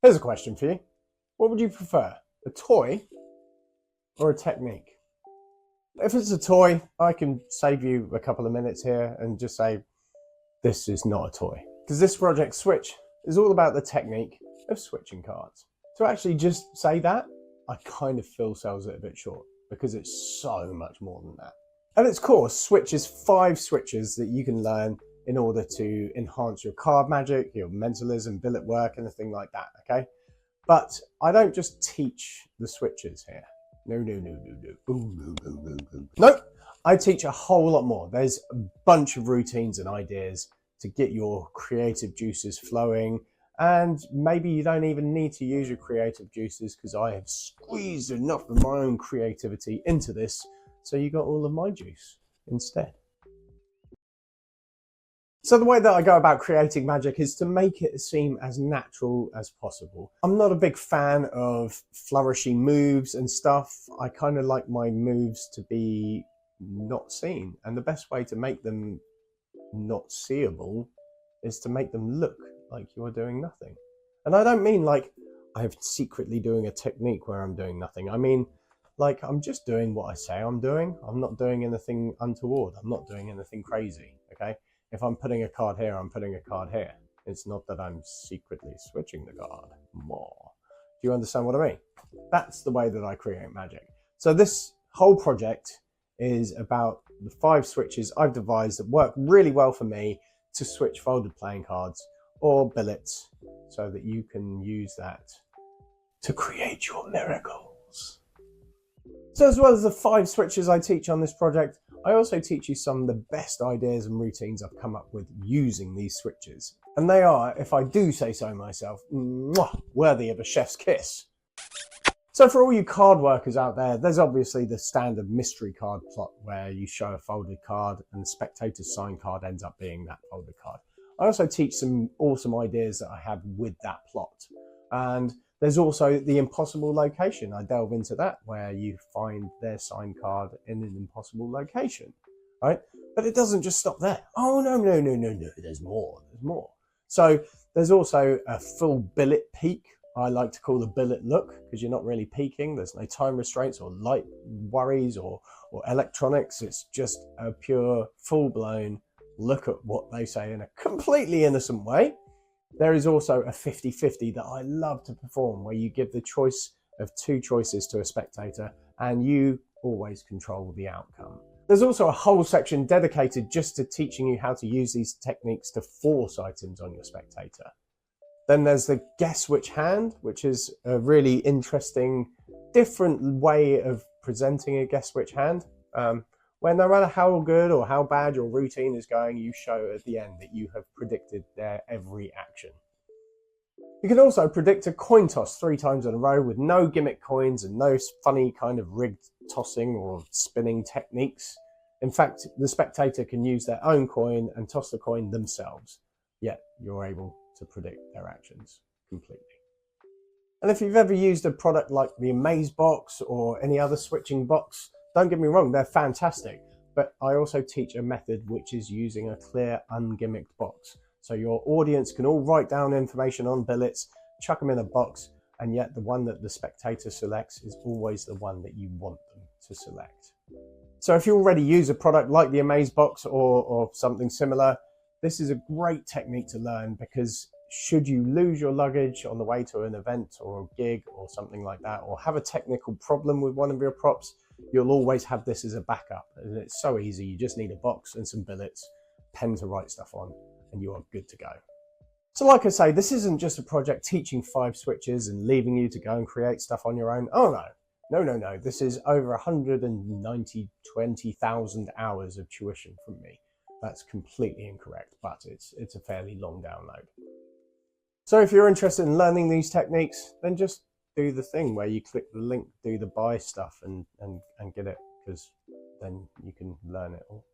Here's a question for you. What would you prefer, a toy or a technique? If it's a toy, I can save you a couple of minutes here and just say, this is not a toy. Because this project Switch is all about the technique of switching cards. To actually just say that, I kind of feel sells it a bit short because it's so much more than that. At its core, Switch is 5 switches that you can learn in order to enhance your card magic, your mentalism, billet work, anything like that, okay? But I don't just teach the switches here. No. Nope, I teach a whole lot more. There's a bunch of routines and ideas to get your creative juices flowing, and maybe you don't even need to use your creative juices because I have squeezed enough of my own creativity into this, so you got all of my juice instead. So the way that I go about creating magic is to make it seem as natural as possible. I'm not a big fan of flourishing moves and stuff. I kind of like my moves to be not seen. And the best way to make them not seeable is to make them look like you are doing nothing. And I don't mean like I'm secretly doing a technique where I'm doing nothing. I mean, like I'm just doing what I say I'm doing. I'm not doing anything untoward. I'm not doing anything crazy, okay? If I'm putting a card here, I'm putting a card here. It's not that I'm secretly switching the card more. Do you understand what I mean? That's the way that I create magic. So this whole project is about the 5 switches I've devised that work really well for me to switch folded playing cards or billets so that you can use that to create your miracles. So as well as the 5 switches I teach on this project, I also teach you some of the best ideas and routines I've come up with using these switches. And they are, if I do say so myself, worthy of a chef's kiss. So for all you card workers out there, there's obviously the standard mystery card plot where you show a folded card and the spectator's signed card ends up being that folded card. I also teach some awesome ideas that I have with that plot. And there's also the impossible location. I delve into that where you find their signed card in an impossible location, right? But it doesn't just stop there. Oh, no, there's more, So there's also a full billet peek. I like to call the billet look because you're not really peeking. There's no time restraints or light worries or electronics. It's just a pure full-blown look at what they say in a completely innocent way. There is also a 50-50 that I love to perform where you give the choice of 2 choices to a spectator and you always control the outcome. There's also a whole section dedicated just to teaching you how to use these techniques to force items on your spectator. Then there's the guess which hand, which is a really interesting, different way of presenting a guess which hand. Where no matter how good or how bad your routine is going, you show at the end that you have predicted their every action. You can also predict a coin toss 3 times in a row with no gimmick coins and no funny kind of rigged tossing or spinning techniques. In fact, the spectator can use their own coin and toss the coin themselves, yet you're able to predict their actions completely. And if you've ever used a product like the Amaze box or any other switching box, don't get me wrong, they're fantastic, but I also teach a method which is using a clear, ungimmicked box. So your audience can all write down information on billets, chuck them in a box, and yet the one that the spectator selects is always the one that you want them to select. So if you already use a product like the Amaze box or something similar, this is a great technique to learn because should you lose your luggage on the way to an event or a gig or something like that, or have a technical problem with one of your props, you'll always have this as a backup. And it's so easy. You just need a box and some billets, pen to write stuff on, and you are good to go. So like I say, this isn't just a project teaching 5 switches and leaving you to go and create stuff on your own. Oh no. This is over 120,000 hours of tuition from me. That's completely incorrect, but it's a fairly long download. So if you're interested in learning these techniques, then just do the thing where you click the link, do the buy stuff and get it, because then you can learn it all.